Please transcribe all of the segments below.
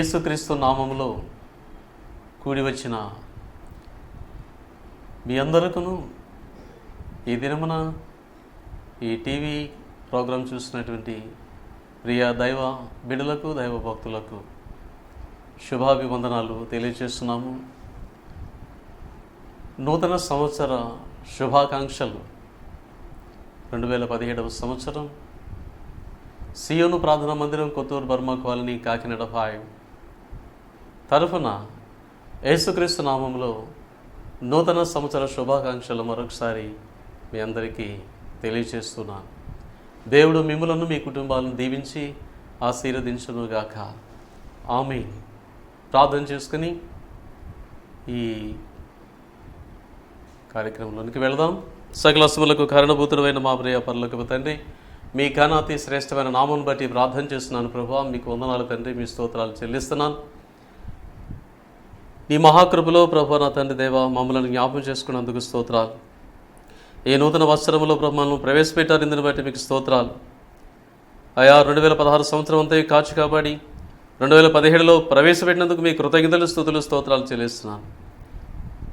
యేసుక్రీస్తు నామములో కూడి వచ్చిన మీ అందరికీ ఈ దినమున ఈ టీవీ ప్రోగ్రాం చూసినటువంటి ప్రియ దైవ బిడ్డలకు దైవ భక్తులకు శుభాభివందనాలు తెలియజేస్తున్నాము. నూతన సంవత్సర శుభాకాంక్షలు. 2017వ సంవత్సరం సియోను ప్రార్థనా మందిరం, కొత్తూరు బర్మా కాలనీ, కాకినాడ 5 తరఫున యేసుక్రీస్తు నామంలో నూతన సంవత్సర శుభాకాంక్షలు మరొకసారి మీ అందరికీ తెలియజేస్తున్నాను. దేవుడు మిమ్ములను మీ కుటుంబాలను దీవించి ఆశీర్వదించునుగాక. ఆమేన్. ప్రార్థన చేసుకుని ఈ కార్యక్రమంలోనికి వెళదాం. సకలసములకు కారణభూతుడైన మా ప్రియ పరలోకపు తండ్రి, మీ ఘనాతి శ్రేష్టమైన నామం బట్టి ప్రార్థన చేస్తున్నాను ప్రభువా. మీకు వందనాలు తండ్రి, మీ స్తోత్రాలు చెల్లిస్తున్నాను. ఈ మహాకృపలో ప్రభు నా తండ్రి దేవ మమ్మల్ని జ్ఞాపకం చేసుకున్నందుకు స్తోత్రాలు. ఈ నూతన వత్సరంలో ప్రభుత్వం ప్రవేశపెట్టారు, ఇందుని బట్టి మీకు స్తోత్రాలు. అయా 2016 సంవత్సరం అంతా కాచి కాబట్టి 2017లో ప్రవేశపెట్టినందుకు మీ కృతజ్ఞతలు, స్తుతులు, స్తోత్రాలు చెల్లిస్తున్నాను.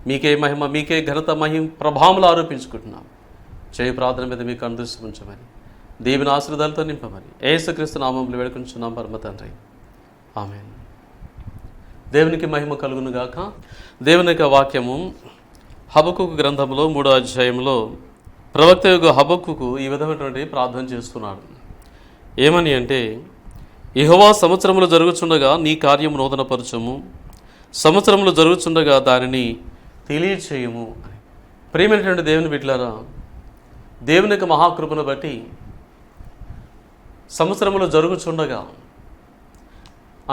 మీకే మహిమ, మీకే ఘనత, ప్రభావములు ఆరోపించుకుంటున్నాం. చేయ ప్రార్థన మీద మీకు అనుదృష్టి ఉంచమని, దేవుని ఆశీర్వాదాలతో నింపమని యేసుక్రీస్తు నామములో వేడుకుంటున్నాం పరమ తండ్రి. ఆమేన్. దేవునికి మహిమ కలుగును గాక. దేవుని యొక్క వాక్యము హబక్కుకు గ్రంథంలో 3వ అధ్యాయంలో ప్రవక్త యొక్క హబక్కుకు ఈ విధమైనటువంటి ప్రార్థన చేస్తున్నాడు. ఏమని అంటే, యెహోవా సంవత్సరములు జరుగుచుండగా నీ కార్యము నూతనపరచము, సంవత్సరములు జరుగుచుండగా దానిని తెలియచేయము. ప్రియమైనటువంటి దేవుని బిడ్డలారా, దేవుని యొక్క మహాకృపను బట్టి సంవత్సరములు జరుగుచుండగా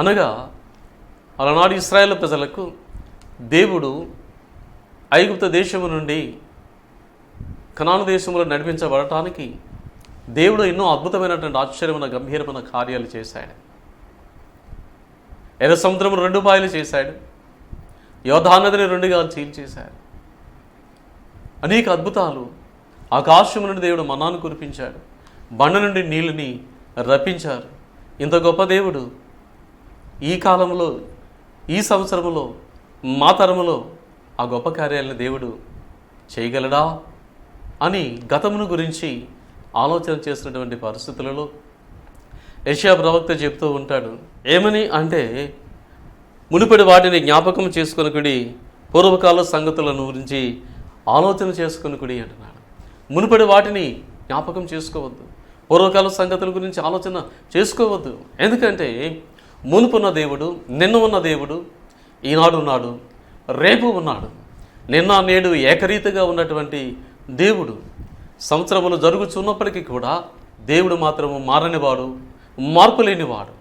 అనగా అలనాడు ఇశ్రాయేలు ప్రజలకు దేవుడు ఐగుప్తు దేశము నుండి కనాను దేశంలో నడిపించబడటానికి దేవుడు ఎన్నో అద్భుతమైనటువంటి ఆశ్చర్యమైన గంభీరమైన కార్యాలు చేశాడు. ఎర్ర సముద్రము 2 పాయలు చేశాడు. యోర్దాను నదిని 2గా చీల్చేశాడు. అనేక అద్భుతాలు. ఆకాశము నుండి దేవుడు మన్నాను కురిపించాడు. బండ నుండి నీళ్ళని రప్పించారు. ఇంత గొప్ప దేవుడు ఈ కాలంలో, ఈ సంవత్సరంలో, మా తరములో ఆ గొప్ప కార్యాలను దేవుడు చేయగలడా అని గతమును గురించి ఆలోచన చేసినటువంటి పరిస్థితులలో యెషయా ప్రవక్త చెప్తూ ఉంటాడు. ఏమని అంటే, మునుపటి వాటిని జ్ఞాపకం చేసుకొనుకుడి, పూర్వకాల సంగతులను గురించి ఆలోచన చేసుకొనుకుడి అంటున్నాడు. మునుపటి వాటిని జ్ఞాపకం చేసుకోవద్దు, పూర్వకాల సంగతుల గురించి ఆలోచన చేసుకోవద్దు. ఎందుకంటే మునుపున్న దేవుడు, నిన్న ఉన్న దేవుడు ఈనాడు ఉన్నాడు, రేపు ఉన్నాడు. నిన్న నేడు ఏకరీతిగా ఉన్నటువంటి దేవుడు. సంవత్సరములు జరుగుతున్నప్పటికీ కూడా దేవుడు మాత్రము మారనివాడు, మార్పు లేనివాడు.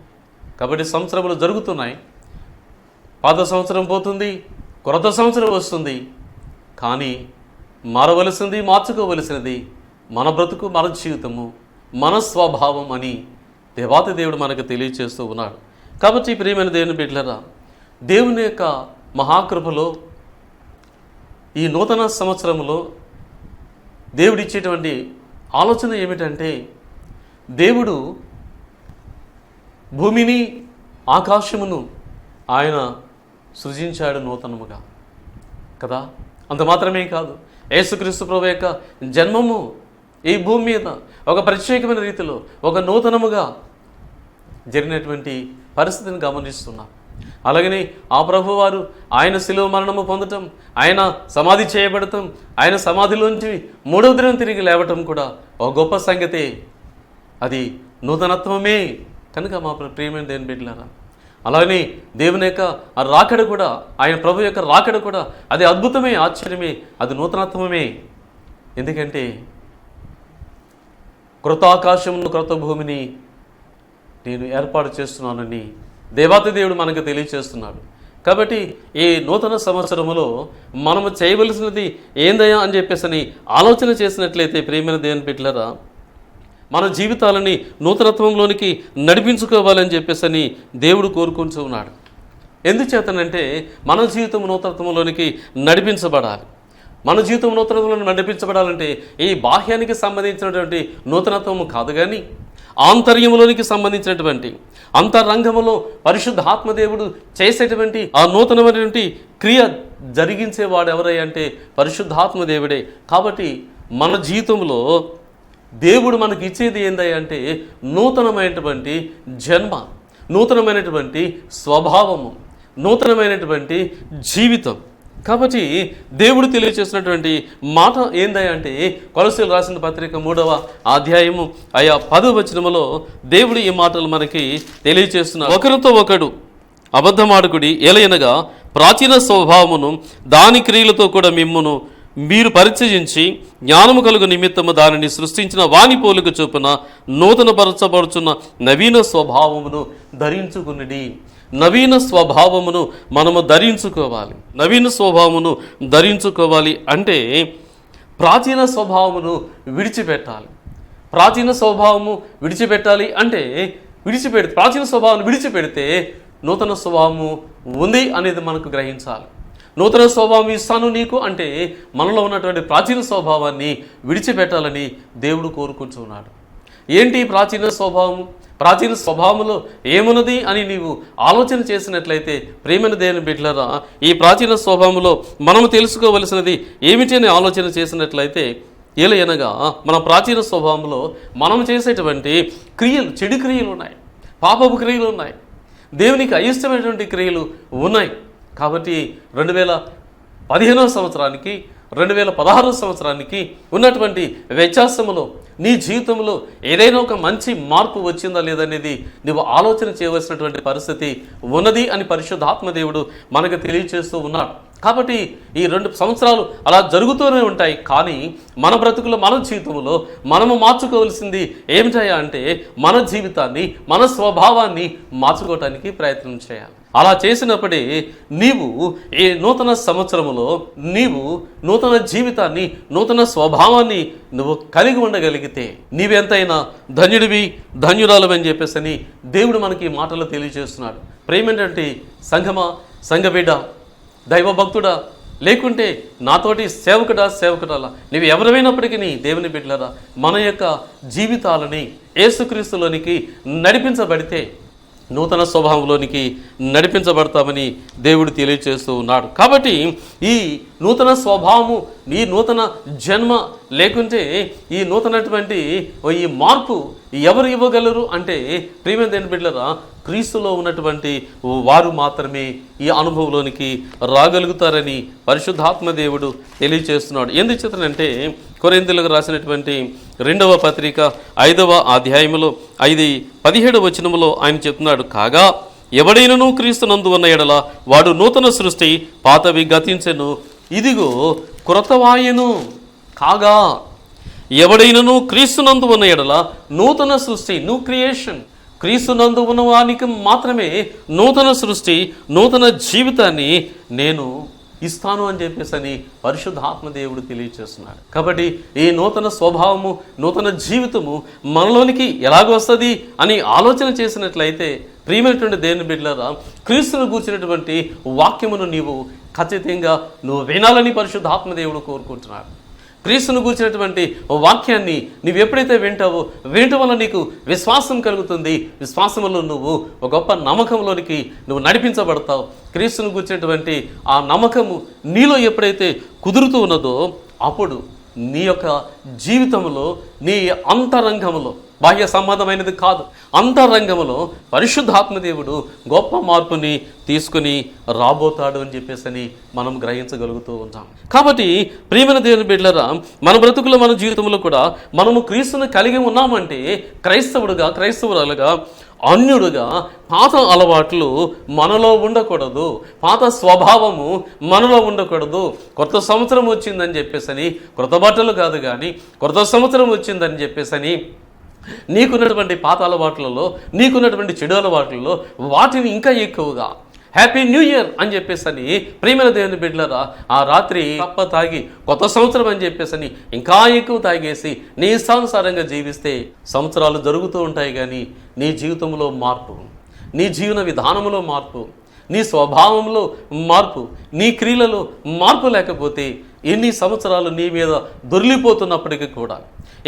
కాబట్టి సంవత్సరములు జరుగుతున్నాయి. పాత సంవత్సరం పోతుంది, కొత్త సంవత్సరం వస్తుంది. కానీ మారవలసింది, మార్చుకోవలసినది మన బ్రతుకు, మన జీవితము, మన స్వభావం అని దేవాతి దేవుడు మనకు తెలియచేస్తూ ఉన్నాడు. కాబట్టి ప్రియమైన దేవుని బిడ్డలారా, దేవుని యొక్క మహాకృపలో ఈ నూతన సంవత్సరంలో దేవుడిచ్చేటువంటి ఆలోచన ఏమిటంటే, దేవుడు భూమిని, ఆకాశమును ఆయన సృజించాడు నూతనముగా కదా. అంత మాత్రమే కాదు, యేసుక్రీస్తు ప్రభువు యొక్క జన్మము ఈ భూమి మీద ఒక ప్రత్యేకమైన రీతిలో, ఒక నూతనముగా జరిగినటువంటి పరిస్థితిని గమనిస్తున్నాం. అలాగని ఆ ప్రభువారు ఆయన శిలువ మరణము పొందటం, ఆయన సమాధి చేయబడటం, ఆయన సమాధిలోంచి 3వ దినం తిరిగి లేవటం కూడా ఒక గొప్ప సంగతే. అది నూతనత్వమే కనుక మా ప్రియమైన దేవుని బిడ్డలారా, అలాగని దేవుని యొక్క రాకడ కూడా, ఆయన ప్రభు యొక్క రాకడ కూడా అది అద్భుతమే, ఆశ్చర్యమే, అది నూతనత్వమే. ఎందుకంటే కృత ఆకాశమును, కృత భూమిని నేను ఏర్పాటు చేస్తున్నానని దేవాతి దేవుడు మనకు తెలియచేస్తున్నాడు. కాబట్టి ఈ నూతన సంవత్సరములో మనము చేయవలసినది ఏందయ్యా అని చెప్పేసి ఆలోచన చేసినట్లయితే ప్రియమైన దేవుని బిడ్డలారా, మన జీవితాలని నూతనత్వంలోనికి నడిపించుకోవాలని చెప్పేసి దేవుడు కోరుకుంటూ ఉన్నాడు. ఎందుచేతనంటే మన జీవితం నూతనత్వంలోనికి నడిపించబడాలి. మన జీవితం నూతనత్వంలో నడిపించబడాలంటే ఈ బాహ్యానికి సంబంధించినటువంటి నూతనత్వము కాదు, కానీ ఆంతర్యములోనికి సంబంధించినటువంటి అంతరంగములో పరిశుద్ధాత్మదేవుడు చేసేటువంటి ఆ నూతనమైనటువంటి క్రియ జరిగించేవాడు ఎవరై అంటే పరిశుద్ధాత్మదేవుడే. కాబట్టి మన జీవితంలో దేవుడు మనకి ఇచ్చేది ఏందయ్య అంటే నూతనమైనటువంటి జన్మ, నూతనమైనటువంటి స్వభావము, నూతనమైనటువంటి జీవితం. కాబట్టి దేవుడు తెలియచేసినటువంటి మాట ఏందయ్య అంటే కొలస్సీయులకు రాసిన పత్రిక 3వ అధ్యాయము 10వ వచనములో దేవుడు ఈ మాటలు మనకి తెలియచేస్తున్నారు. ఒకరితో ఒకడు అబద్ధమాడుకుడి, ఏలయనగా ప్రాచీన స్వభావమును దాని క్రియలతో కూడా మిమ్మును మీరు పరిచయించి జ్ఞానము కలుగు నిమిత్తము దానిని సృష్టించిన వాని పోలిక చొప్పున నూతనపరచబడుచున్న నవీన స్వభావమును ధరించుకునిడి. నవీన స్వభావమును మనము ధరించుకోవాలి. నవీన స్వభావమును ధరించుకోవాలి అంటే ప్రాచీన స్వభావమును విడిచిపెట్టాలి. ప్రాచీన స్వభావము విడిచిపెట్టాలి అంటే ప్రాచీన స్వభావాన్ని విడిచిపెడితే నూతన స్వభావము ఉంది అనేది మనకు గ్రహించాలి. నూతన స్వభావం ఇస్తాను నీకు అంటే మనలో ఉన్నటువంటి ప్రాచీన స్వభావాన్ని విడిచిపెట్టాలని దేవుడు కోరుకుంటున్నాడు. ఏంటి ప్రాచీన స్వభావము? ప్రాచీన స్వభావంలో ఏమున్నది అని నీవు ఆలోచన చేసినట్లయితే ప్రేమైన దేవుని బిడ్డలారా, ఈ ప్రాచీన స్వభావంలో మనము తెలుసుకోవలసినది ఏమిటి అని ఆలోచన చేసినట్లయితే ఏలయనగా మన ప్రాచీన స్వభావంలో మనం చేసేటువంటి క్రియలు, చెడు క్రియలు ఉన్నాయి, పాపపు క్రియలు ఉన్నాయి, దేవునికి అయిష్టమైనటువంటి క్రియలు ఉన్నాయి. కాబట్టి 2015వ సంవత్సరానికి 2016 సంవత్సరానికి ఉన్నటువంటి వ్యత్యాసములో నీ జీవితంలో ఏదైనా ఒక మంచి మార్పు వచ్చిందా లేదనేది నువ్వు ఆలోచన చేయవలసినటువంటి పరిస్థితి ఉన్నది అని పరిశుద్ధాత్మదేవుడు మనకు తెలియచేస్తూ ఉన్నాడు. కాబట్టి ఈ 2 సంవత్సరాలు అలా జరుగుతూనే ఉంటాయి. కానీ మన బ్రతుకులో, మన జీవితంలో మనము మార్చుకోవాల్సింది ఏమిటయ్యా అంటే మన జీవితాన్ని, మన స్వభావాన్ని మార్చుకోవటానికి ప్రయత్నం చేయాలి. అలా చేసినప్పుడే నీవు ఈ నూతన సంవత్సరములో నీవు నూతన జీవితాన్ని, నూతన స్వభావాన్ని నువ్వు కలిగి ఉండగలిగితే నీవెంతైనా ధన్యుడివి, ధన్యురాలవని చెప్పేసి దేవుడు మనకి ఈ మాటలు తెలియజేస్తున్నాడు. ప్రేమేంటంటే సంఘమా, సంఘబిడ్డ, దైవభక్తుడా, లేకుంటే నాతోటి సేవకుడాలా, నీవు ఎవరైనప్పటికీ దేవుని బిడ్డలారా, మన యొక్క జీవితాలని యేసుక్రీస్తులోనికి నడిపించబడితే నూతన స్వభావంలోనికి నడిపించబడతామని దేవుడు తెలియజేస్తూ ఉన్నాడు. కాబట్టి ఈ నూతన స్వభావము, ఈ నూతన జన్మ లేకుంటే ఈ నూతనటువంటి ఈ మార్పు ఎవరు ఇవ్వగలరు అంటే ప్రియమైన దేవుని బిడ్డలారా, క్రీస్తులో ఉన్నటువంటి వారు మాత్రమే ఈ అనుభవంలోనికి రాగలుగుతారని పరిశుద్ధాత్మ దేవుడు తెలియజేస్తున్నాడు. ఎందుచేతనంటే కొరింథీయులకు రాసినటువంటి 2వ పత్రిక 5వ అధ్యాయములో 17వ వచనములో ఆయన చెప్తున్నాడు, కాగా ఎవడైనను క్రీస్తునందు ఉన్న ఎడల వాడు నూతన సృష్టి, పాతవి గతించెను, ఇదిగో క్రొత్తవాయెను. కాగా ఎవడైనను క్రీస్తునందు ఉన్న ఎడల నూతన సృష్టి, న్యూ క్రియేషన్, క్రీస్తునందు ఉన్నవానికి మాత్రమే నూతన సృష్టి, నూతన జీవితాన్ని నేను ఇస్తాను అని చెప్పేసి పరిశుద్ధాత్మదేవుడు తెలియజేస్తున్నాడు. కాబట్టి ఈ నూతన స్వభావము, నూతన జీవితము మనలోనికి ఎలాగొస్తుంది అని ఆలోచన చేసినట్లయితే ప్రియమైనటువంటి దేవుని బిడ్డలారా, క్రీస్తును కూర్చున్నటువంటి వాక్యమును నీవు ఖచ్చితంగా నువ్వు వినాలని పరిశుద్ధాత్మదేవుడు కోరుకుంటున్నాడు. క్రీస్తును కూర్చున్నటువంటి వాక్యాన్ని నువ్వు ఎప్పుడైతే వింటావో వినటం వల్ల నీకు విశ్వాసం కలుగుతుంది. విశ్వాసంలో నువ్వు ఒక గొప్ప నమ్మకంలోనికి నువ్వు నడిపించబడతావు. క్రీస్తును కూర్చున్నటువంటి ఆ నమ్మకము నీలో ఎప్పుడైతే కుదురుతూ ఉన్నదో అప్పుడు నీ యొక్క జీవితంలో, నీ అంతరంగంలో, బాహ్య సంబంధమైనది కాదు, అంతరంగంలో పరిశుద్ధాత్మదేవుడు గొప్ప మార్పుని తీసుకుని రాబోతాడు అని చెప్పేసి మనం గ్రహించగలుగుతూ ఉంటాం. కాబట్టి ప్రియమైన దేవుని బిడ్డలారా, మన బ్రతుకులో, మన జీవితంలో కూడా మనము క్రీస్తుని కలిగి ఉన్నామంటే క్రైస్తవుడుగా, క్రైస్తవురాలుగా, అన్యుడుగా పాత అలవాట్లు మనలో ఉండకూడదు, పాత స్వభావము మనలో ఉండకూడదు. కొత్త సంవత్సరం వచ్చిందని చెప్పేసి కొత్త బట్టలు కాదు, కానీ కొత్త సంవత్సరం వచ్చిందని చెప్పేసి నీకున్నటువంటి పాత అలవాట్లలో, నీకున్నటువంటి చెడు అలవాట్లలో వాటిని ఇంకా ఎక్కువగా హ్యాపీ న్యూ ఇయర్ అని చెప్పేసి ప్రియమైన దేవుని బిడ్డలారా, ఆ రాత్రి తప్ప తాగి కొత్త సంవత్సరం అని చెప్పేసి ఇంకా ఎక్కువ తాగేసి నీ ఇష్టానుసారంగా జీవిస్తే సంవత్సరాలు జరుగుతూ ఉంటాయి, కానీ నీ జీవితంలో మార్పు, నీ జీవన విధానంలో మార్పు, నీ స్వభావంలో మార్పు, నీ క్రియలలో మార్పు లేకపోతే ఎన్ని సంవత్సరాలు నీ మీద దొర్లిపోతున్నప్పటికీ కూడా,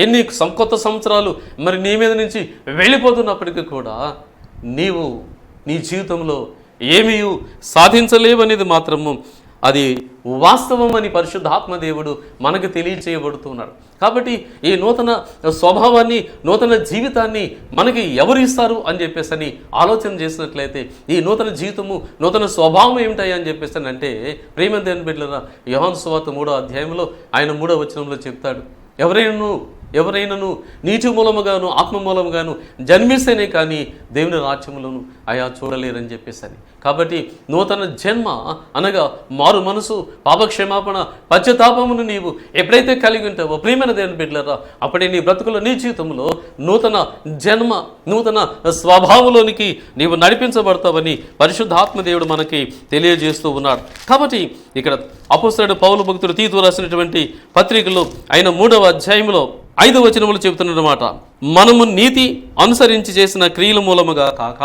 ఎన్ని కొత్త సంవత్సరాలు మరి నీ మీద నుంచి వెళ్ళిపోతున్నప్పటికీ కూడా నీవు నీ జీవితంలో ఏమీ సాధించలేవనేది మాత్రము అది వాస్తవం అని పరిశుద్ధాత్మ దేవుడు మనకు తెలియచేయబడుతున్నాడు. కాబట్టి ఈ నూతన స్వభావాన్ని, నూతన జీవితాన్ని మనకి ఎవరు ఇస్తారు అని చెప్పేసి ఆలోచన చేసినట్లయితే, ఈ నూతన జీవితము, నూతన స్వభావం ఏమిటాయి అని చెప్పేసి అంటే, ప్రేమ దేవుని బిడ్డలారా, యోహాను సువార్త 3వ అధ్యాయంలో ఆయన 3వ వచనంలో చెప్తాడు, ఎవరైనాను నీటి మూలముగాను ఆత్మ మూలముగాను జన్మిస్తేనే కానీ దేవుని రాజ్యములను అయా చూడలేరని చెప్పేసని. కాబట్టి నూతన జన్మ అనగా మారు మనసు, పాపక్షమాపణ, పశ్చాత్తాపమును నీవు ఎప్పుడైతే కలిగి ఉంటావో ప్రియమైన దేవుని బిడ్డలారా, అప్పుడే నీ బ్రతుకులో, నీ జీవితంలో నూతన జన్మ, నూతన స్వభావంలోనికి నీవు నడిపించబడతావని పరిశుద్ధాత్మ దేవుడు మనకి తెలియజేస్తూ ఉన్నాడు. కాబట్టి ఇక్కడ అపోస్తలుడు పౌలు భక్తుడు తీతు రాసినటువంటి పత్రికలో ఆయన 3వ అధ్యాయంలో 5వ వచనములు చెబుతున్నమాట, మనము నీతి అనుసరించి చేసిన క్రియల మూలముగా కాక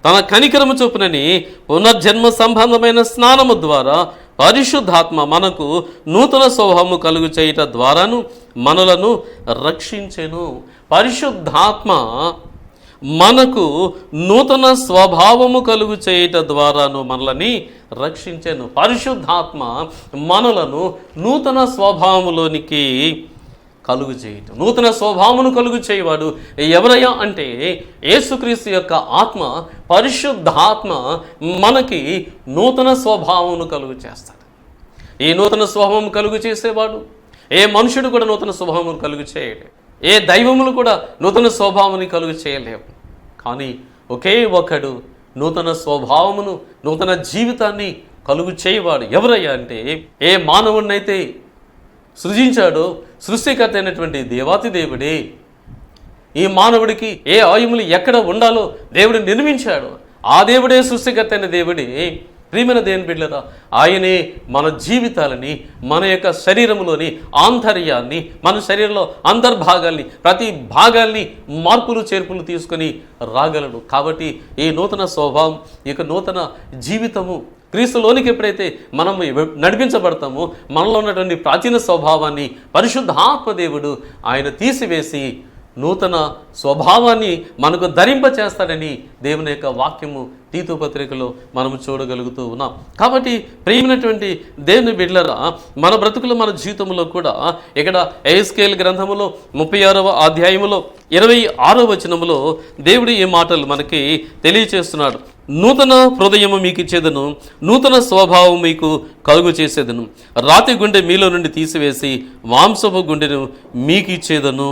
తన కనికరము చొప్పునని పునర్జన్మ సంబంధమైన స్నానము ద్వారా పరిశుద్ధాత్మ మనకు నూతన స్వభావము కలుగు చేయుట ద్వారాను మనలను రక్షించెను. పరిశుద్ధాత్మ మనకు నూతన స్వభావము కలుగు చేయుట ద్వారాను మనల్ని రక్షించెను. పరిశుద్ధాత్మ మనలను నూతన స్వభావములోనికి కలుగు చేయటం, నూతన స్వభావమును కలుగు చేయవాడు ఎవరయ్యా అంటే యేసుక్రీస్తు యొక్క ఆత్మ, పరిశుద్ధాత్మ మనకి నూతన స్వభావమును కలుగు చేస్తాడు. ఈ నూతన స్వభావం కలుగు చేసేవాడు ఏ మనుషుడు కూడా నూతన స్వభావమును కలుగు చేయలేడు, ఏ దైవములు కూడా నూతన స్వభావాన్ని కలుగు చేయలేవు. కానీ ఒకే ఒకడు నూతన స్వభావమును, నూతన జీవితాన్ని కలుగు చేయవాడు ఎవరయ్యా అంటే, ఏ మానవుడినైతే సృజించాడో సృష్టికర్త అయినటువంటి దేవాతి దేవుడే. ఈ మానవుడికి ఏ ఆయుములు ఎక్కడ ఉండాలో దేవుడు నిర్మించాడు. ఆ దేవుడే సృష్టికర్త అయిన దేవుడే. ప్రియమైన దేవుని బిడ్డలారా, ఆయనే మన జీవితాలని, మన యొక్క శరీరంలోని ఆంతర్యాన్ని, మన శరీరంలో అంతర్భాగాల్ని, ప్రతి భాగాల్ని మార్పులు చేర్పులు తీసుకొని రాగలడు. కాబట్టి ఈ నూతన స్వభావం, ఈ నూతన జీవితము క్రీస్తులోనికి ఎప్పుడైతే మనం నడిపించబడతామో మనలో ఉన్నటువంటి ప్రాచీన స్వభావాన్ని పరిశుద్ధాత్మ దేవుడు ఆయన తీసివేసి నూతన స్వభావాన్ని మనకు ధరింపచేస్తాడని దేవుని యొక్క వాక్యము తీతు పత్రికలో మనము చూడగలుగుతూ ఉన్నాం. కాబట్టి ప్రియమైనటువంటి దేవుని బిడ్డలారా, మన బ్రతుకులు, మన జీవితంలో కూడా ఇక్కడ ఎహెజ్కేలు గ్రంథములో 36వ అధ్యాయములో 26వ వచనములో దేవుడు ఈ మాటలు మనకి తెలియచేస్తున్నాడు. నూతన హృదయము మీకు ఇచ్చేదను, నూతన స్వభావం మీకు కలుగు చేసేదను, రాతి గుండె మీలో నుండి తీసివేసి మాంసపు గుండెను మీకు ఇచ్చేదను,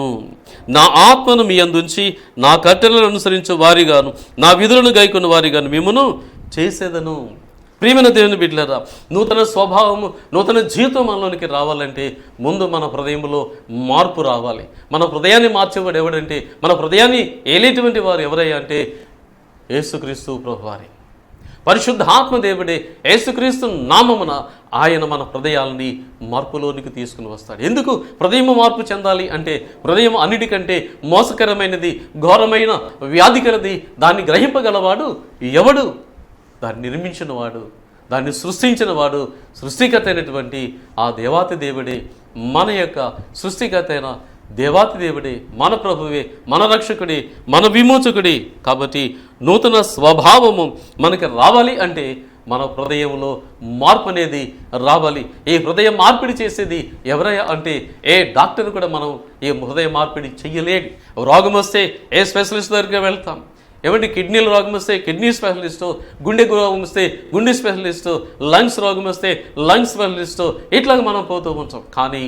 నా ఆత్మను మీ అందుంచి నా కట్టెలను అనుసరించే వారిగాను నా విధులను గైకొన్న వారిగాను మిమ్మును చేసేదను. ప్రియమైన దేవుని బిడ్డలారా, నూతన స్వభావము, నూతన జీవితం మనలోనికి రావాలంటే ముందు మన హృదయంలో మార్పు రావాలి. మన హృదయాన్ని మార్చేవాడు ఎవడంటే, మన హృదయాన్ని ఏలేటువంటి వారు ఎవరయ్యా అంటే యేసుక్రీస్తు ప్రభువారి. పరిశుద్ధాత్మ దేవుడే యేసుక్రీస్తు నామమున ఆయన మన హృదయాలని మార్పులోనికి తీసుకుని వస్తాడు. ఎందుకు హృదయం మార్పు చెందాలి అంటే, హృదయం అన్నిటికంటే మోసకరమైనది, ఘోరమైన వ్యాధి కలది. దాన్ని గ్రహింపగలవాడు ఎవడు? దాన్ని నిర్మించిన వాడు, దాన్ని సృష్టించిన వాడు, సృష్టికర్త అయినటువంటి ఆ దేవాతి దేవుడే, మన యొక్క సృష్టికర్త అయిన దేవాతి దేవుడే, మన ప్రభువే, మన రక్షకుడే, మన విమోచకుడే. కాబట్టి నూతన స్వభావము మనకి రావాలి అంటే మన హృదయంలో మార్పు అనేది రావాలి. ఈ హృదయ మార్పిడి చేసేది ఎవరయ్యా అంటే ఏ డాక్టర్ కూడా మనం ఈ హృదయ మార్పిడి చెయ్యలేడు. రోగం వస్తే ఏ స్పెషలిస్ట్ దగ్గరికి వెళ్తాం. ఏమంటే కిడ్నీల రోగం వస్తే కిడ్నీ స్పెషలిస్టు, గుండె రోగం వస్తే గుండె స్పెషలిస్టు, లంగ్స్ రోగం వస్తే లంగ్స్ స్పెషలిస్టు, ఇట్లాగ మనం పోతూ ఉంటాం. కానీ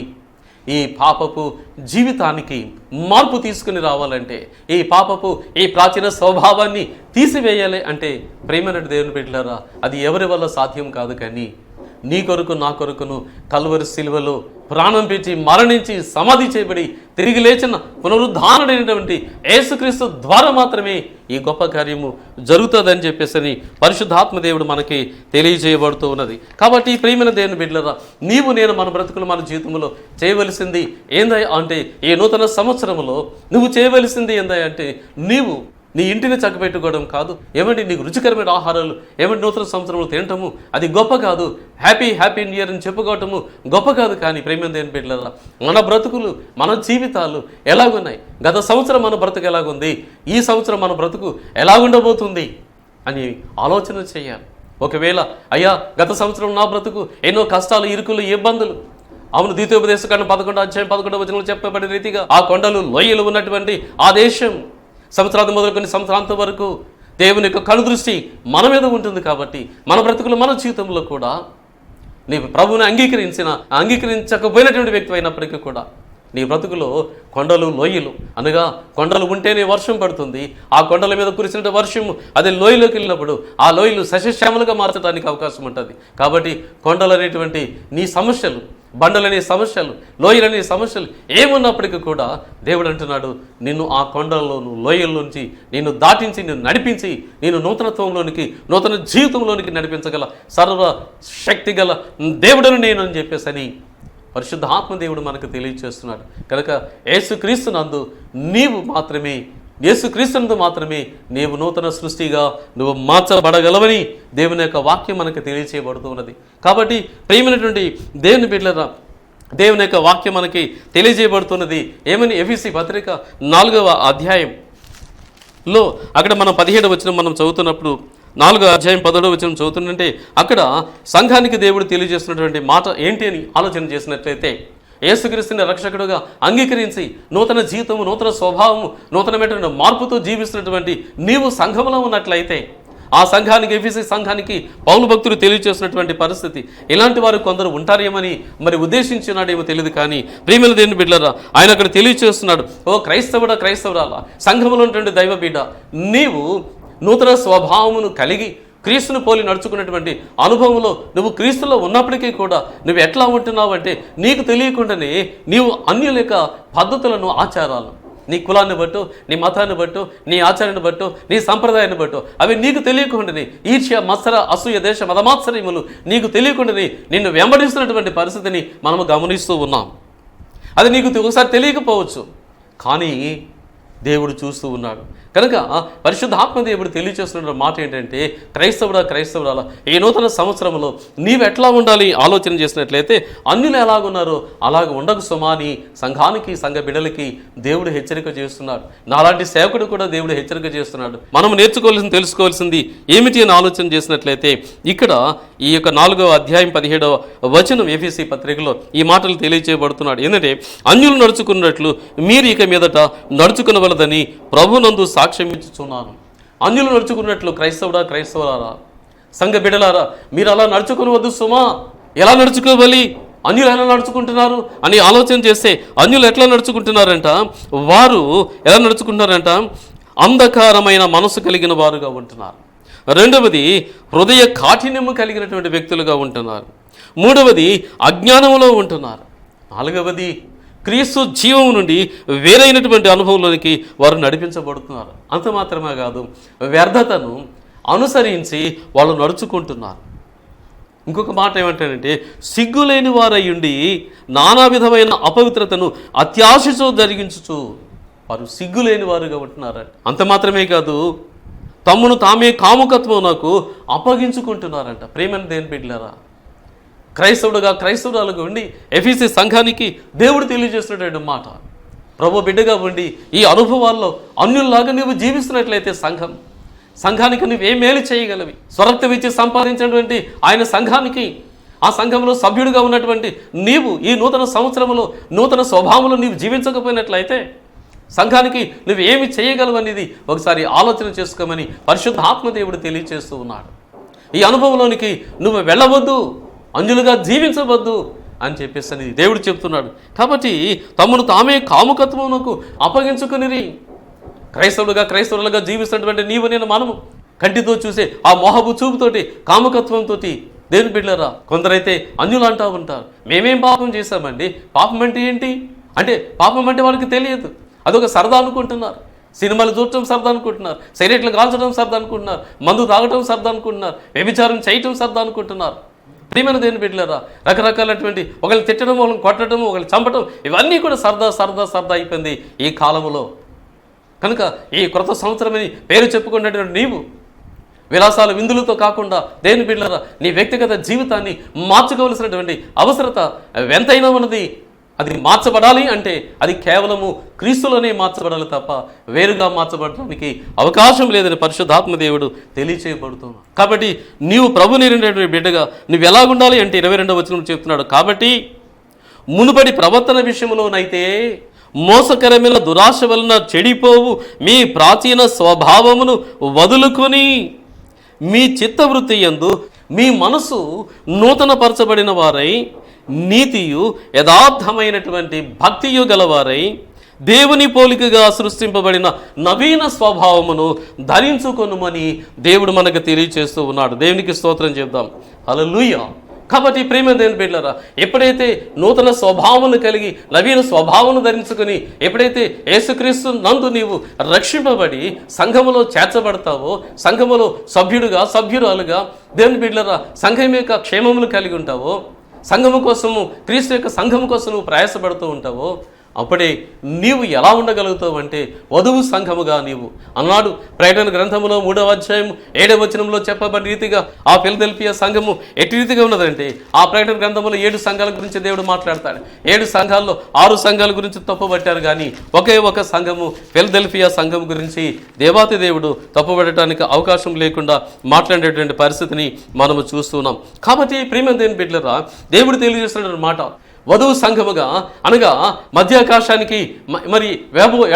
ఈ పాపపు జీవితానికి మార్పు తీసుకుని రావాలంటే, ఈ పాపపు ఈ ప్రాచీన స్వభావాన్ని తీసివేయాలి అంటే ప్రేమైన దేవుని బిడ్డలారా, అది ఎవరి వల్ల సాధ్యం కాదు. కానీ నీ కొరకు, నా కొరకును కల్వరి శిలువలో ప్రాణం పెట్టి మరణించి సమాధి చేయబడి తిరిగి లేచిన పునరుద్ధానుడైనటువంటి యేసుక్రీస్తు ద్వారా మాత్రమే ఈ గొప్ప కార్యము జరుగుతుందని చెప్పేసి పరిశుద్ధాత్మ దేవుడు మనకి తెలియజేయబడుతూ ఉన్నది. కాబట్టి ప్రియమైన దేవుని బిడ్డలారా, నీవు నేను మన బ్రతుకులు, మన జీవితంలో చేయవలసింది ఏందయ్యా అంటే, ఈ నూతన సంవత్సరంలో నువ్వు చేయవలసింది ఏందయ్యా అంటే, నీవు నీ ఇంటిని చక్కబెట్టుకోవడం కాదు. ఏమంటే నీకు రుచికరమైన ఆహారాలు ఏమంటే నూతన సంవత్సరంలో తినటము అది గొప్ప కాదు. హ్యాపీ న్యూ ఇయర్ అని చెప్పుకోవటము గొప్ప కాదు. కానీ ప్రేమ దేని బిడ్డలారా, మన బ్రతుకులు మన జీవితాలు ఎలాగున్నాయి? గత సంవత్సరం మన బ్రతుకు ఎలాగుంది? ఈ సంవత్సరం మన బ్రతుకు ఎలాగుండబోతుంది అని ఆలోచన చేయాలి. ఒకవేళ అయ్యా గత సంవత్సరం నా బ్రతుకు ఎన్నో కష్టాలు, ఇరుకులు, ఇబ్బందులు, అవును, ద్వితీయోపదేశకాండం 11:11 చెప్పబడిన రీతిగా ఆ కొండలు లోయలు ఉన్నటువంటి ఆ దేశం సంవత్సరాంతం మొదలుకొని సంవత్సరాంతం వరకు దేవుని యొక్క కనుదృష్టి మన మీద ఉంటుంది. కాబట్టి మన బ్రతుకులు మన జీవితంలో కూడా నీవు ప్రభువుని అంగీకరించకపోయినటువంటి వ్యక్తి అయినప్పటికీ కూడా నీ బ్రతుకులో కొండలు లోయలు అనగా కొండలు ఉంటేనే వర్షం పడుతుంది. ఆ కొండల మీద కురిసిన వర్షము అది లోయలోకి వెళ్ళినప్పుడు ఆ లోయలు సస్యశ్యామలుగా మార్చడానికి అవకాశం ఉంటుంది. కాబట్టి కొండలు అనేటువంటి నీ సమస్యలు, బండలనే సమస్యలు, లోయలనే సమస్యలు ఏమున్నప్పటికీ కూడా దేవుడు అంటున్నాడు, నిన్ను ఆ కొండల్లోను లోయల్లోంచి నిన్ను దాటించి నిన్ను నడిపించి నేను నూతనత్వంలోనికి, నూతన జీవితంలోనికి నడిపించగల సర్వ శక్తి గల దేవుడను నేను అని చెప్పేసి పరిశుద్ధాత్మ దేవుడు మనకు తెలియజేస్తున్నాడు. కనుక యేసుక్రీస్తునందు మాత్రమే నీవు నూతన సృష్టిగా నువ్వు మార్చబడగలవని దేవుని యొక్క వాక్యం మనకు తెలియజేయబడుతున్నది. కాబట్టి ప్రియమైనటువంటి దేవుని బిడ్డలారా, దేవుని యొక్క వాక్యం మనకి తెలియజేయబడుతున్నది ఏమని? ఎఫెసీ పత్రిక 4వ అధ్యాయంలో అక్కడ మనం 17వ వచనం మనం చదువుతున్నప్పుడు 4వ అధ్యాయం 17వ వచనం చదువుతుంటే అక్కడ సంఘానికి దేవుడు తెలియజేస్తున్నటువంటి మాట ఏంటి అని ఆలోచన చేసినట్లయితే, యేసుక్రీస్తుని రక్షకుడుగా అంగీకరించి నూతన జీవితము, నూతన స్వభావము, నూతనమైనటువంటి మార్పుతో జీవిస్తున్నటువంటి నీవు సంఘంలో ఉన్నట్లయితే ఆ సంఘానికి, ఎఫెసీ సంఘానికి పౌలు భక్తులు తెలియజేస్తున్నటువంటి పరిస్థితి, ఇలాంటి వారు కొందరు ఉంటారేమని మరి ఉద్దేశించినాడేమో తెలియదు. కానీ ప్రియమైన దేవుని బిడ్డలారా, ఆయన అక్కడ తెలియజేస్తున్నాడు, ఓ క్రైస్తవుడా, క్రైస్తవురాలా, సంఘంలో ఉన్నటువంటి దైవ బిడ్డ, నీవు నూతన స్వభావమును కలిగి క్రీస్తును పోలి నడుచుకున్నటువంటి అనుభవంలో నువ్వు క్రీస్తులో ఉన్నప్పటికీ కూడా నువ్వు ఎట్లా ఉంటున్నావు అంటే, నీకు తెలియకుండానే నీవు అన్యుల యొక్క పద్ధతులను, ఆచారాలను, నీ కులాన్ని బట్టు, నీ మతాన్ని బట్టు, నీ ఆచారాన్ని బట్టు, నీ సంప్రదాయాన్ని బట్టు అవి నీకు తెలియకుండానే ఈర్ష్య, మత్సర, అసూయ, దేశ, మదమాత్సర్యములు నీకు తెలియకుండానే నిన్ను వెంబడిస్తున్నటువంటి పరిస్థితిని మనము గమనిస్తూ ఉన్నాం. అది నీకు ఒకసారి తెలియకపోవచ్చు, కానీ దేవుడు చూస్తూ ఉన్నాడు. కనుక పరిశుద్ధాత్మ దేవుడు తెలియచేస్తున్న మాట ఏంటంటే, క్రైస్తవుడా, క్రైస్తవురాలా, ఈ నూతన సంవత్సరంలో నీవు ఎట్లా ఉండాలి ఆలోచన చేసినట్లయితే అన్యులు ఎలాగున్నారో అలాగ ఉండకు సుమాని సంఘానికి, సంఘ బిడ్డలకి దేవుడు హెచ్చరిక చేస్తున్నాడు. నాలాంటి సేవకుడు కూడా దేవుడు హెచ్చరిక చేస్తున్నాడు. మనం నేర్చుకోవాల్సింది, తెలుసుకోవాల్సింది ఏమిటి అని ఆలోచన చేసినట్లయితే ఇక్కడ ఈ యొక్క 4వ అధ్యాయం 17వ వచనం ఎఫెసీ పత్రికలో ఈ మాటలు తెలియచేయబడుతున్నాడు. ఏంటంటే, అన్యులు నడుచుకున్నట్లు మీరు ఇక మీదట నడుచుకునవలదని ప్రభునందు సాక్ష్యం ఇచ్చుచున్నాను. అన్యులు నడుచుకున్నట్లు క్రైస్తవుడా, క్రైస్తవులారా, సంఘ బిడ్డలారా, మీరు అలా నడుచుకునవద్దు సుమా. ఎలా నడుచుకోవాలి? అన్యులు ఎలా నడుచుకుంటున్నారు అని ఆలోచన చేస్తే అన్యులు ఎట్లా నడుచుకుంటున్నారంట? వారు ఎలా నడుచుకుంటున్నారంట? అంధకారమైన మనసు కలిగిన వారుగా ఉంటున్నారు. రెండవది, హృదయ కాఠిన్యము కలిగినటువంటి వ్యక్తులుగా ఉంటున్నారు. మూడవది, అజ్ఞానంలో ఉంటున్నారు. నాలుగవది, క్రీస్తు జీవం నుండి వేరైనటువంటి అనుభవంలోనికి వారు నడిపించబడుతున్నారు. అంత మాత్రమే కాదు, వ్యర్థతను అనుసరించి వాళ్ళు నడుచుకుంటున్నారు. ఇంకొక మాట ఏమంటారంటే, సిగ్గులేని వారయ్యుండి నానా విధమైన అపవిత్రతను అత్యాశతో జరిగించుచు వారు సిగ్గులేని వారుగా ఉంటున్నారంట. అంత మాత్రమే కాదు, తమ్మును తామే కాముకత్వమునకు అప్పగించుకుంటున్నారంట. ప్రేమను దేని బిడ్డలారా, క్రైస్తవుడుగా, క్రైస్తవురాలుగా ఉండి ఎఫెసీ సంఘానికి దేవుడు తెలియజేస్తున్నటువంటి మాట, ప్రభు బిడ్డగా ఉండి ఈ అనుభవాల్లో అన్యుల్లాగా నువ్వు జీవిస్తున్నట్లయితే సంఘానికి నువ్వు ఏ మేలు చేయగలవి? స్వరక్తం ఇచ్చి సంపాదించినటువంటి ఆయన సంఘానికి, ఆ సంఘంలో సభ్యుడిగా ఉన్నటువంటి నీవు ఈ నూతన సంవత్సరంలో నూతన స్వభావంలో నీవు జీవించకపోయినట్లయితే సంఘానికి నువ్వు ఏమి చేయగలవు అనేది ఒకసారి ఆలోచన చేసుకోమని పరిశుద్ధ ఆత్మదేవుడు తెలియజేస్తూ ఉన్నాడు. ఈ అనుభవంలోనికి నువ్వు వెళ్ళవద్దు, అంజులుగా జీవించవద్దు అని చెప్పేసి దేవుడు చెప్తున్నాడు. కాబట్టి తమను తామే కాముకత్వమునకు అప్పగించుకుని క్రైస్తవులుగా, క్రైస్తవులుగా జీవిస్తున్నటువంటి నీవు నేను మనము కంటితో చూసే ఆ మోహపు చూపుతోటి, కాముకత్వంతో దేవుని బిడ్డలారా, కొందరైతే అన్యులు అంటూ ఉంటారు, మేమేం పాపం చేశామండి? పాపం అంటే ఏంటి అంటే, పాపం అంటే వాళ్ళకి తెలియదు. అదొక సరదా అనుకుంటున్నారు. సినిమాలు చూడటం సరదా అనుకుంటున్నారు, సిగరెట్లు కాల్చడం సరదా అనుకుంటున్నారు, మందు తాగటం సరదా అనుకుంటున్నారు, వ్యభిచారం చేయటం సరదా అనుకుంటున్నారు. ప్రియమైన దేవుని బిడ్డలారా, రకరకాలైనటువంటి ఒకళ్ళు తిట్టడం, ఒకళ్ళు కొట్టడం, ఒకళ్ళు చంపటం, ఇవన్నీ కూడా సరదా అయిపోయింది ఈ కాలంలో. కనుక ఈ క్రొత్త సంవత్సరమని పేరు చెప్పుకున్నటువంటి నీవు విలాసాల విందులతో కాకుండా దేవుని బిడ్డలారా నీ వ్యక్తిగత జీవితాన్ని మార్చుకోవలసినటువంటి అవసరత ఎంతైనా ఉన్నది. అది మార్చబడాలి అంటే అది కేవలము క్రీస్తులోనే మార్చబడాలి తప్ప వేరుగా మార్చబడటానికి అవకాశం లేదని పరిశుద్ధాత్మ దేవుడు తెలియచేయబడుతున్నాడు. కాబట్టి నీవు ప్రభు నేరినటువంటి బిడ్డగా నువ్వు ఎలాగుండాలి అంటే 22వ వచనం చెప్తున్నాడు, కాబట్టి మునుపటి ప్రవర్తన విషయంలోనైతే మోసకరమైన దురాశ వలన చెడిపోవు మీ ప్రాచీన స్వభావమును వదులుకొని మీ చిత్తవృత్తి యందు మీ మనసు నూతనపరచబడిన వారై నీతియు యథార్థమైనటువంటి భక్తియు గలవారై దేవుని పోలికగా సృష్టింపబడిన నవీన స్వభావమును ధరించుకొనుమని దేవుడు మనకు తెలియచేస్తూ ఉన్నాడు. దేవునికి స్తోత్రం చెప్దాం. హల్లెలూయా. కాబట్టి ప్రేమ దేవుని బిడ్డలారా, ఎప్పుడైతే నూతన స్వభావమును కలిగి నవీన స్వభావమును ధరించుకుని ఎప్పుడైతే యేసుక్రీస్తు నందు నీవు రక్షింపబడి సంఘములో చేర్చబడతావో, సంఘములో సభ్యురాలుగా దేవుని బిడ్డలారా సంఘం యొక్క క్షేమములు కలిగి ఉంటావో, సంఘము కోసము క్రీస్తు యొక్క సంఘము కోసం నువ్వు ప్రయాసపడుతూ ఉంటావో, అప్పుడే నీవు ఎలా ఉండగలుగుతావు అంటే వధువు సంఘముగా నీవు అన్నాడు. ప్రకటన గ్రంథములో 3వ అధ్యాయం 7వ వచనంలో చెప్పబడిన రీతిగా ఆ ఫిలదెల్ఫియా సంఘము ఎట్టి రీతిగా ఉన్నదంటే ఆ ప్రకటన గ్రంథంలో 7 సంఘాల గురించి దేవుడు మాట్లాడతాడు. 7 సంఘాల్లో 6 సంఘాల గురించి తప్పుపట్టారు, కానీ ఒకే ఒక సంఘము ఫిలదెల్ఫియా సంఘం గురించి దేవాతి దేవుడు తప్పుపడటానికి అవకాశం లేకుండా మాట్లాడేటువంటి పరిస్థితిని మనము చూస్తున్నాం. కాబట్టి ప్రియమైన దేవుని బిడ్డలారా, దేవుడు తెలియజేస్తున్న మాట వధువు సంఘముగా అనగా మధ్యాకాశానికి మరి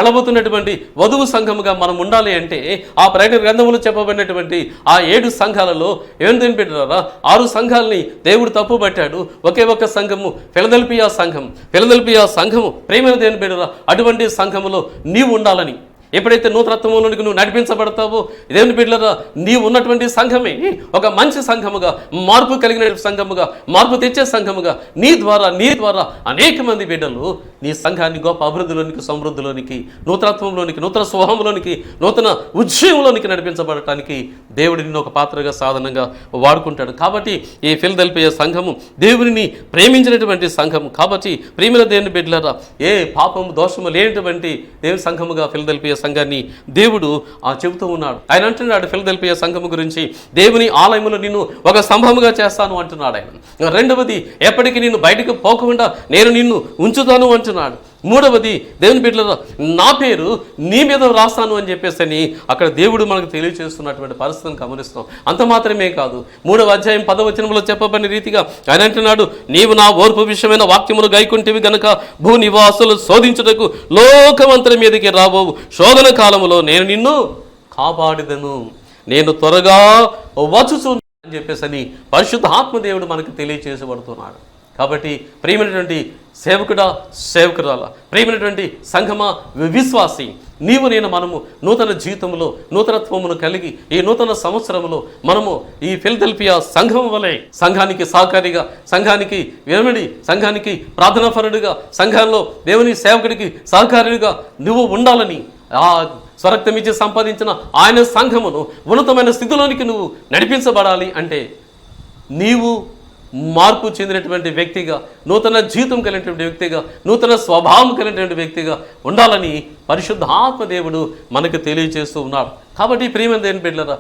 ఎడబోతున్నటువంటి వధువు సంఘముగా మనం ఉండాలి అంటే ఆ ప్రకటన గ్రంథములో చెప్పబడినటువంటి ఆ 7 సంఘాలలో ఏం పెట్టారా 6 సంఘాలని దేవుడు తప్పుపట్టాడు. ఒకే ఒక సంఘము ఫిలదెల్ఫియా సంఘము ప్రేమైన దేవుని బిడ్డలారా అటువంటి సంఘములో నీవు ఉండాలని ఎప్పుడైతే నూతనత్వంలోనికి నువ్వు నడిపించబడతావో దేవుని బిడ్డలారా నీవు ఉన్నటువంటి సంఘమే ఒక మంచి సంఘముగా, మార్పు కలిగిన సంఘముగా, మార్పు తెచ్చే సంఘముగా నీ ద్వారా అనేక మంది బిడ్డలు నీ సంఘాన్ని గొప్ప అభివృద్ధిలోనికి, సమృద్ధిలోనికి, నూతనత్వంలోనికి, నూతన స్వభావంలోనికి, నూతన ఉద్యమంలోనికి నడిపించబడటానికి దేవుడు నిన్ను ఒక పాత్రగా సాధనంగా వాడుకుంటాడు. కాబట్టి ఈ ఫిలదెల్ఫియా సంఘము దేవుని ప్రేమించినటువంటి సంఘము. కాబట్టి ప్రియమైన దేవుని బిడ్డలారా ఏ పాపము దోషము లేనటువంటి దేవుని సంఘముగా ఫిలదెల్ఫియా సంఘాన్ని దేవుడు చెబుతూ ఉన్నాడు. ఆయన అంటున్నాడు ఫిలదెల్ఫియా సంఘము గురించి, దేవుని ఆలయములో నిన్ను ఒక స్తంభముగా చేస్తాను అంటున్నాడు ఆయన. రెండవది, ఎప్పటికీ నిన్ను బయటకు పోకుండా నేను నిన్ను ఉంచుతాను అంటున్నాడు. మూడవది, దేవుని బిడ్డలారా నా పేరు నీ మీద రాస్తాను అని చెప్పేసి అక్కడ దేవుడు మనకు తెలియజేస్తున్నటువంటి పరిస్థితిని గమనిస్తాం. అంత మాత్రమే కాదు, 3వ అధ్యాయం 10వ వచనంలో చెప్పబడిన రీతిగా ఆయన అంటున్నాడు, నీవు నా ఓర్పు విషయమైన వాక్యమును గైకుంటివి గనుక భూ నివాసులు శోధించుటకు లోకమంతరి మీదకి రాబోవు శోధన కాలములో నేను నిన్ను కాపాడిదను, నేను త్వరగా వచ్చుచు అని చెప్పేసి పరిశుద్ధ ఆత్మదేవుడు మనకు తెలియజేసబడుతున్నాడు. కాబట్టి ప్రియమైనటువంటి సేవకురాల, ప్రియమైనటువంటి సంఘమా, విశ్వాసి, నీవు నేను మనము నూతన జీవితంలో నూతనత్వమును కలిగి ఈ నూతన సంవత్సరంలో మనము ఈ ఫిలదెల్ఫియా సంఘం వలె సంఘానికి సహకారిగా, సంఘానికి వెంబడి, సంఘానికి ప్రార్థనాపరుడిగా, సంఘంలో దేవుని సేవకుడికి సహకారిగా నువ్వు ఉండాలని ఆ స్వరక్తమిచ్చి సంపాదించిన ఆయన సంఘమును ఉన్నతమైన స్థితిలోనికి నువ్వు నడిపించబడాలి అంటే నీవు మార్పు చెందినటువంటి వ్యక్తిగా, నూతన జీవితం కలిగినటువంటి వ్యక్తిగా, నూతన స్వభావం కలిగినటువంటి వ్యక్తిగా ఉండాలని పరిశుద్ధ ఆత్మదేవుడు మనకు తెలియజేస్తూ ఉన్నాడు. కాబట్టి ప్రియమైన దేవుని బిడ్డలారా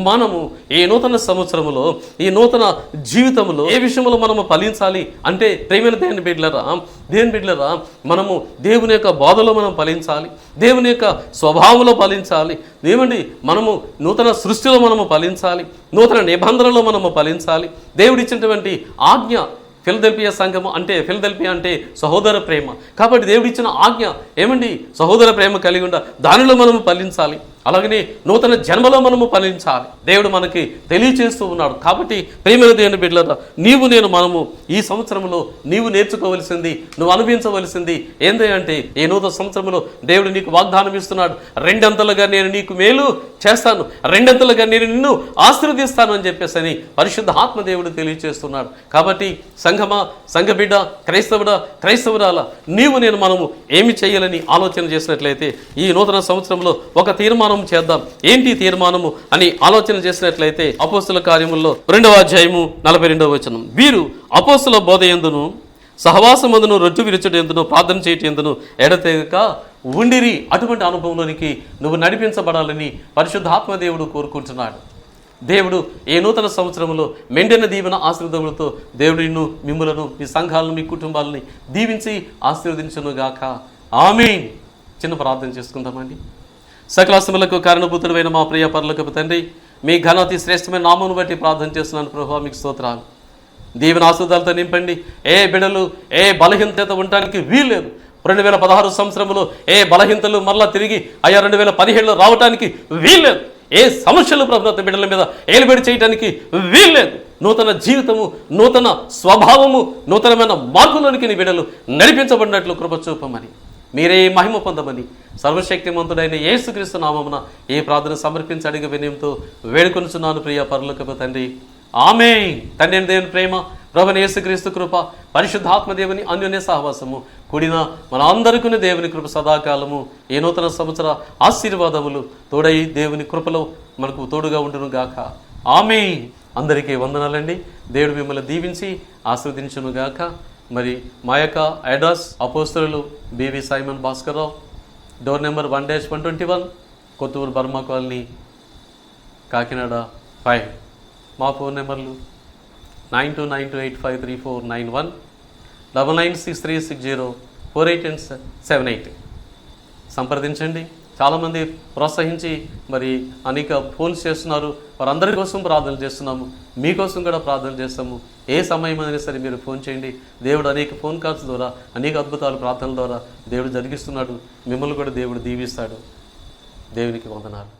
మనము ఈ నూతన సంవత్సరములో, ఈ నూతన జీవితంలో ఏ విషయంలో మనము ఫలించాలి అంటే ప్రియమైన దేవుని బిడ్డలారా మనము దేవుని యొక్క బోధలో మనం ఫలించాలి, దేవుని యొక్క స్వభావంలో ఫలించాలి. ఏమండి మనము నూతన సృష్టిలో మనము ఫలించాలి, నూతన నిబంధనలో మనము ఫలించాలి. దేవుడిచ్చినటువంటి ఆజ్ఞ ఫిలదెల్ఫియా సంఘము అంటే ఫిలదెల్ఫియా అంటే సహోదర ప్రేమ. కాబట్టి దేవుడిచ్చిన ఆజ్ఞ ఏమండి సహోదర ప్రేమ కలిగి ఉండ దానిలో మనము ఫలించాలి. అలాగనే నూతన జన్మలో మనము ఫలించాలి. దేవుడు మనకి తెలియచేస్తూ ఉన్నాడు. కాబట్టి ప్రియమైన దేవుని బిడ్డలారా నీవు నేను మనము ఈ సంవత్సరంలో నీవు నేర్చుకోవలసింది, నువ్వు అనుభవించవలసింది ఏంటి అంటే ఈ నూతన సంవత్సరంలో దేవుడు నీకు వాగ్దానం ఇస్తున్నాడు. 2 అంతలుగా నేను నీకు మేలు చేస్తాను, 2 అంతలుగా నేను నిన్ను ఆశీర్వదిస్తాను అని చెప్పేసి పరిశుద్ధ ఆత్మదేవుడు తెలియచేస్తున్నాడు. కాబట్టి సంఘమా, సంఘ బిడ్డ, క్రైస్తవురాల నీవు నేను మనము ఏమి చేయాలని ఆలోచన చేసినట్లయితే ఈ నూతన సంవత్సరంలో ఒక తీర్మానం చేద్దాం. ఏంటి తీర్మానము అని ఆలోచన చేసినట్లయితే అపోస్తుల కార్యముల్లో 2వ అధ్యాయము 42వ వచనం, వీరు అపోస్తుల బోధ యందును సహవాసమందును రొట్టె విరుచుట యందును ప్రార్థన చేయట యందును ఎడతెగక ఉండిరి. అటువంటి అనుభవంలోనికి నువ్వు నడిపించబడాలని పరిశుద్ధాత్మ దేవుడు కోరుకుంటున్నాడు. దేవుడు ఏ నూతన సంవత్సరంలో మెండైన దీవెన ఆశీర్వాదములతో దేవుడు నిన్ను, మిమ్ములను, మీ సంఘాలను, మీ కుటుంబాలని దీవించి ఆశీర్వదించునుగాక. ఆమేన్. చిన్న ప్రార్థన చేసుకుందామండి. సకలాస్తములకు కారణభూతుడైన మా ప్రియ పరలోకపు తండ్రి, మీ ఘనతి శ్రేష్టమైన నామమును బట్టి ప్రార్థన చేస్తున్నాను ప్రభువా, మీకు స్తోత్రాలు. దీవెన ఆశీర్వాదాలతో నింపండి. ఏ బిడలు ఏ బలహీనత ఉండడానికి వీల్లేదు. 2016 సంవత్సరంలో ఏ బలహీనతలు మరలా తిరిగి 2017లో రావడానికి వీల్లేదు. ఏ సమస్యలు ప్రభుత్వ బిడ్డల మీద ఏలుబడి చేయడానికి వీల్లేదు. నూతన జీవితము, నూతన స్వభావము, నూతనమైన మార్పులోనికి నీ బిడ్డలు నడిపించబడినట్లు కృప చూపమని, మీరే మహిమ పొందమని సర్వశక్తిమంతుడైన యేసుక్రీస్తు నామమున ఈ ప్రార్థన సమర్పించి అడిగి వినయంతో వేడుకొనుచున్నాను ప్రియ పరలోకపు తండ్రి. ఆమేన్. తండ్రి దేవుని ప్రేమ, ప్రభువైన యేసుక్రీస్తు కృప, పరిశుద్ధాత్మ దేవుని అన్యోన్య సహవాసము కూడిన మన అందరికీ దేవుని కృప సదాకాలము ఏ నూతన సంవత్సర ఆశీర్వాదములు తోడై దేవుని కృపలో మనకు తోడుగా ఉండును గాక. ఆమేన్. అందరికీ వందనాలండి. దేవుడు మిమ్మల్ని దీవించి ఆశీర్వదించును గాక. మరి మా యొక్క అడ్రస్ అపోస్తలులు B V Simon Bhaskarrao, door number 1-121, Kotturu Burma colony, Kakinada 5. మా ఫోన్ నెంబర్లు 9292853491, 9963604878. సంప్రదించండి. చాలామంది ప్రోత్సహించి మరి అనేక ఫోన్స్ చేస్తున్నారు. వారందరి కోసం ప్రార్థనలు చేస్తున్నాము. మీకోసం కూడా ప్రార్థనలు చేస్తాము. ఏ సమయం అయినా సరే మీరు ఫోన్ చేయండి. దేవుడు అనేక ఫోన్ కాల్స్ ద్వారా, అనేక అద్భుతాలు ప్రార్థనల ద్వారా దేవుడు జరిగిస్తున్నాడు. మిమ్మల్ని కూడా దేవుడు దీవిస్తాడు. దేవునికి వందనాలు.